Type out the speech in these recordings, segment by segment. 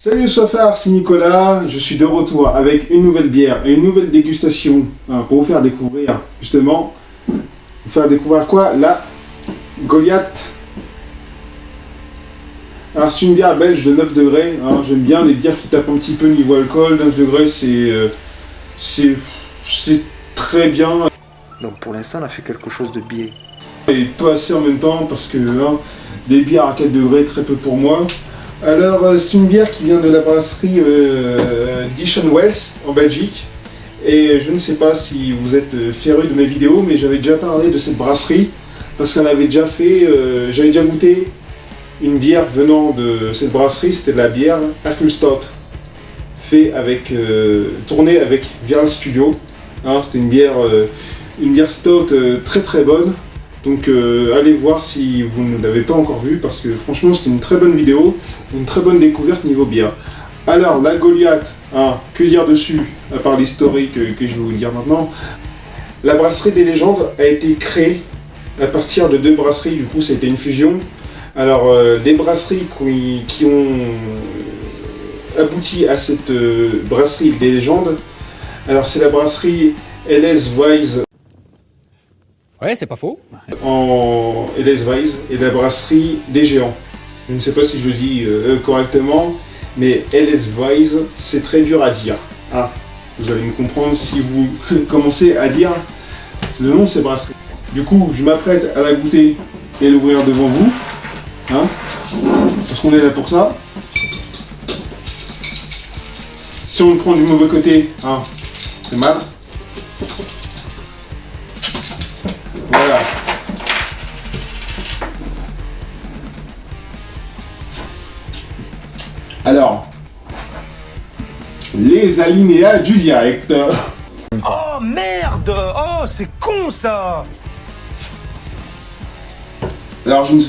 Salut Sofar, c'est Nicolas, je suis de retour avec une nouvelle bière et une nouvelle dégustation pour vous faire découvrir, justement, vous faire découvrir quoi? La Goliath. Alors c'est une bière belge de 9 degrés, j'aime bien les bières qui tapent un petit peu niveau alcool, 9 degrés c'est très bien. Donc pour l'instant on a fait quelque chose de biais. Et pas assez en même temps parce que les bières à 4 degrés, très peu pour moi. Alors c'est une bière qui vient de la brasserie Dishon Wells en Belgique. Et je ne sais pas si vous êtes férus de mes vidéos, mais j'avais déjà parlé de cette brasserie parce qu'on avait déjà fait, j'avais déjà goûté une bière venant de cette brasserie, c'était de la bière Hercule Stout, tournée avec Viral Studio. C'était une bière stout très très bonne. Donc allez voir si vous ne l'avez pas encore vu parce que franchement c'était une très bonne vidéo, une très bonne découverte niveau bière. Alors la Goliath, que dire dessus à part l'historique que je vais vous dire maintenant. La brasserie des légendes a été créée à partir de deux brasseries, du coup ça a été une fusion. Alors les brasseries qui ont abouti à cette brasserie des légendes, alors c'est la brasserie LS Wise. Ouais, c'est pas faux. En LS Wise et la brasserie des géants. Je ne sais pas si je le dis correctement, mais LS Wise, c'est très dur à dire. Vous allez me comprendre si vous commencez à dire le nom de ces brasseries. Du coup, je m'apprête à la goûter et l'ouvrir devant vous. Parce qu'on est là pour ça. Si on le prend du mauvais côté, c'est mal. Voilà. Alors, les alinéas du direct. Oh merde! Oh, c'est con ça! Alors, je ne sais...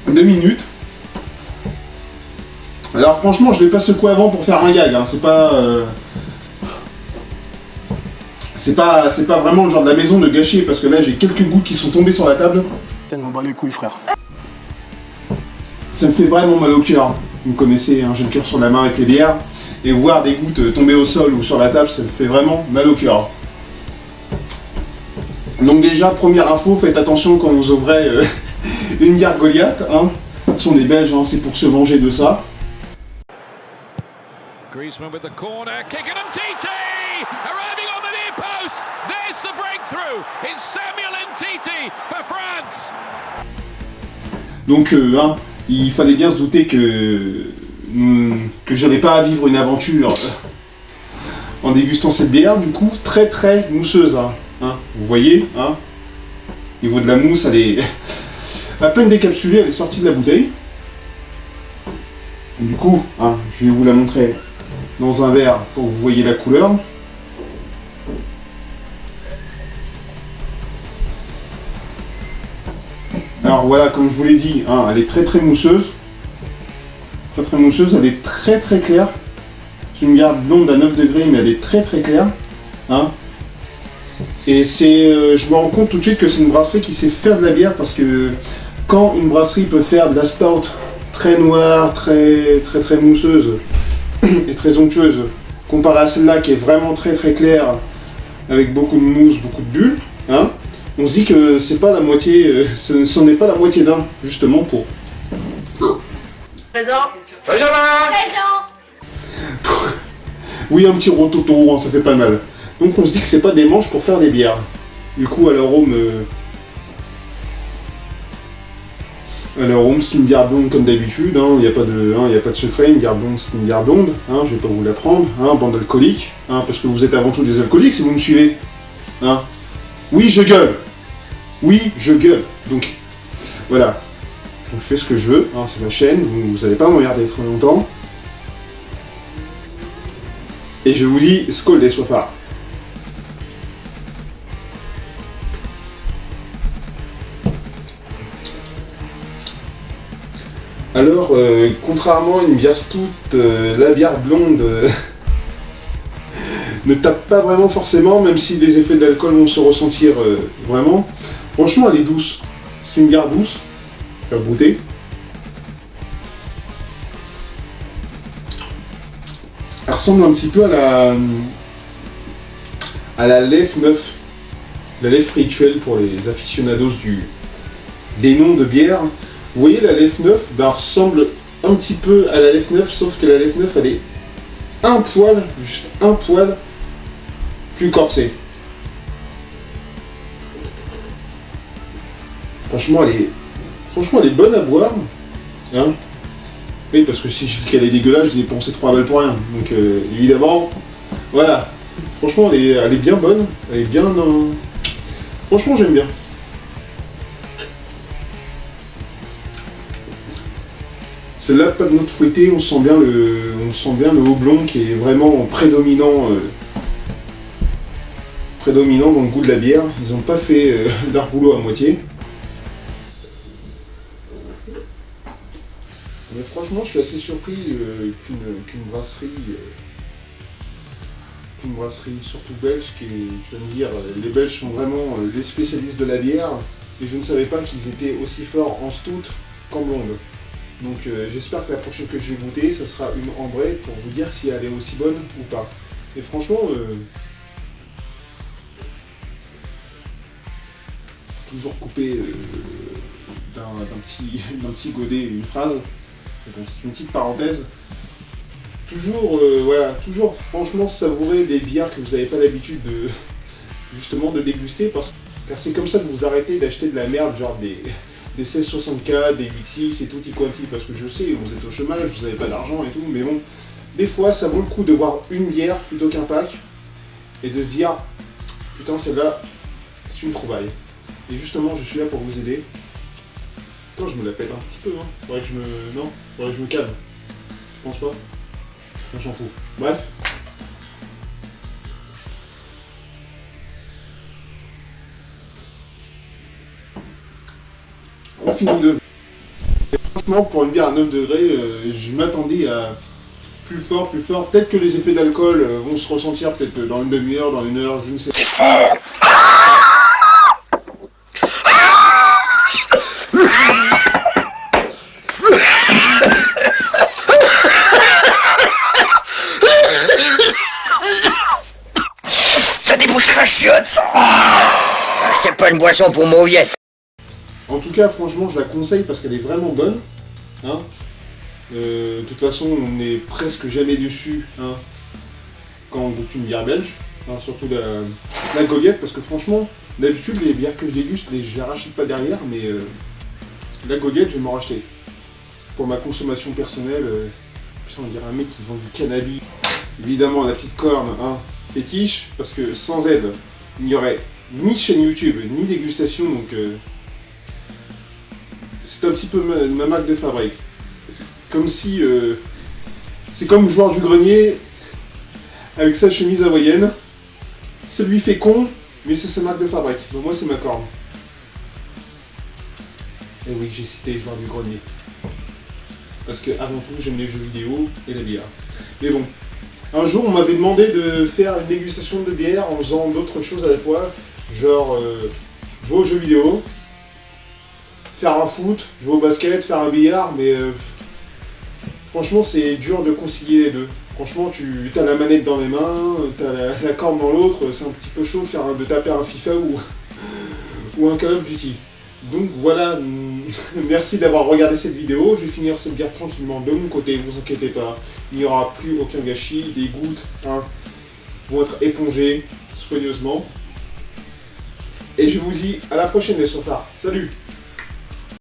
2 minutes. Alors franchement, je l'ai pas secoué avant pour faire un gag. C'est pas vraiment le genre de la maison de gâcher parce que là j'ai quelques gouttes qui sont tombées sur la table. On bat les couilles, frère. Ça me fait vraiment mal au cœur. Vous me connaissez, j'ai le cœur sur la main avec les bières. Et voir des gouttes tomber au sol ou sur la table, ça me fait vraiment mal au cœur. Donc déjà, première info, faites attention quand vous ouvrez une bière Goliath. Ce sont des Belges, c'est pour se venger de ça. Griezmann with the corner, kicking him Titi! Arriving on the near post! There's the breakthrough! It's Samuel Umtiti for France! Donc il fallait bien se douter que j'allais pas à vivre une aventure en dégustant cette bière, du coup très très mousseuse. Vous voyez, au niveau de la mousse, elle est à peine décapsulée, elle est sortie de la bouteille. Du coup, je vais vous la montrer dans un verre pour que vous voyez la couleur. Alors voilà, comme je vous l'ai dit, elle est très très mousseuse. Très très mousseuse, elle est très très claire. C'est une bière blonde à 9 degrés, mais elle est très très claire. Et je me rends compte tout de suite que c'est une brasserie qui sait faire de la bière parce que quand une brasserie peut faire de la stout très noire, très très très mousseuse et très onctueuse, comparé à celle-là qui est vraiment très très claire, avec beaucoup de mousse, beaucoup de bulles, on se dit que c'est pas la moitié, ce n'est pas la moitié d'un, justement pour... Présent. Benjamin! Présent. Oui, un petit rototo, ça fait pas mal. Donc on se dit que c'est pas des manches pour faire des bières. Du coup, à l'arôme, c'est une bière blonde comme d'habitude, il n'y a pas de secret, une bière blonde c'est une bière blonde, je vais pas vous la prendre, bande d'alcooliques, parce que vous êtes avant tout des alcooliques si vous me suivez. Oui, je gueule. Oui, je gueule. Donc, voilà. Donc, je fais ce que je veux, c'est ma chaîne, vous n'allez pas me regarder trop longtemps. Et je vous dis, skål les soifards. Alors, contrairement à une bière stout, la bière blonde ne tape pas vraiment forcément, même si les effets de l'alcool vont se ressentir vraiment. Franchement, elle est douce. C'est une bière douce, faire goûter. ressemble un petit peu à la Lef 9, la Lef rituelle pour les aficionados des noms de bière. Vous voyez, la Lef 9 ressemble un petit peu à la Lef 9, sauf que la Lef 9 elle est juste un poil plus corsée. Franchement, elle est bonne à boire. Hein, oui, parce que si je dis qu'elle est dégueulasse, j'ai dépensé 3 balles pour rien. Donc évidemment, voilà. Franchement, elle est bien bonne. Elle est bien... Franchement, j'aime bien. Celle-là, pas de note fouettée, on sent bien le houblon qui est vraiment prédominant dans le goût de la bière. Ils n'ont pas fait leur boulot à moitié. Mais franchement, je suis assez surpris qu'une brasserie, surtout belge, tu vas me dire, les Belges sont vraiment les spécialistes de la bière, et je ne savais pas qu'ils étaient aussi forts en stout qu'en blonde. Donc j'espère que la prochaine que je vais goûter, ça sera une ambrée pour vous dire si elle est aussi bonne ou pas. Et franchement, toujours coupé d'un petit godet une phrase. Donc c'est une petite parenthèse. Toujours, toujours franchement savourer des bières que vous n'avez pas l'habitude de déguster, car c'est comme ça que vous arrêtez d'acheter de la merde, genre des 1664, des 86 et tutti quanti, parce que je sais, vous êtes au chômage, vous n'avez pas d'argent et tout, mais bon, des fois ça vaut le coup de boire une bière plutôt qu'un pack, et de se dire, putain celle-là, c'est une trouvaille. Et justement, je suis là pour vous aider. Attends, je me la pète un petit peu, hein. Faudrait que je me calme. Je pense pas. On s'en fout. Bref. On finit de... Et franchement, pour une bière à 9 degrés, je m'attendais à plus fort. Peut-être que les effets d'alcool vont se ressentir peut-être dans une demi-heure, dans une heure, je ne sais pas. C'est fort. Ça débouche la chiotte. C'est pas une boisson pour mauviette. En tout cas, franchement, je la conseille parce qu'elle est vraiment bonne. Hein, de toute façon, on n'est presque jamais dessus, hein, quand on goûte une bière belge. Hein, surtout la Goliath, parce que franchement, d'habitude, les bières que je déguste, je les rachète pas derrière, mais la Goliath, je vais m'en racheter. Pour ma consommation personnelle, putain, on dirait un mec qui vend du cannabis. Évidemment, la petite corne, hein, fétiche, parce que sans elle, il n'y aurait ni chaîne YouTube, ni dégustation, donc c'est un petit peu ma marque de fabrique. Comme si, c'est comme joueur du grenier, avec sa chemise hawaïenne, ça lui fait con, mais c'est sa marque de fabrique. Donc moi, c'est ma corne. Et oui, j'ai cité joueur du grenier. Parce que avant tout, j'aime les jeux vidéo et la bière. Mais bon, un jour, on m'avait demandé de faire une dégustation de bière en faisant d'autres choses à la fois, genre jouer aux jeux vidéo, faire un foot, jouer au basket, faire un billard, mais franchement, c'est dur de concilier les deux. Franchement, tu as la manette dans les mains, tu as la corde dans l'autre, c'est un petit peu chaud de taper un FIFA ou un Call of Duty. Donc voilà, merci d'avoir regardé cette vidéo. Je vais finir cette bière tranquillement de mon côté, ne vous inquiétez pas. Il n'y aura plus aucun gâchis, les gouttes vont être épongées soigneusement. Et je vous dis à la prochaine les soifards. Salut!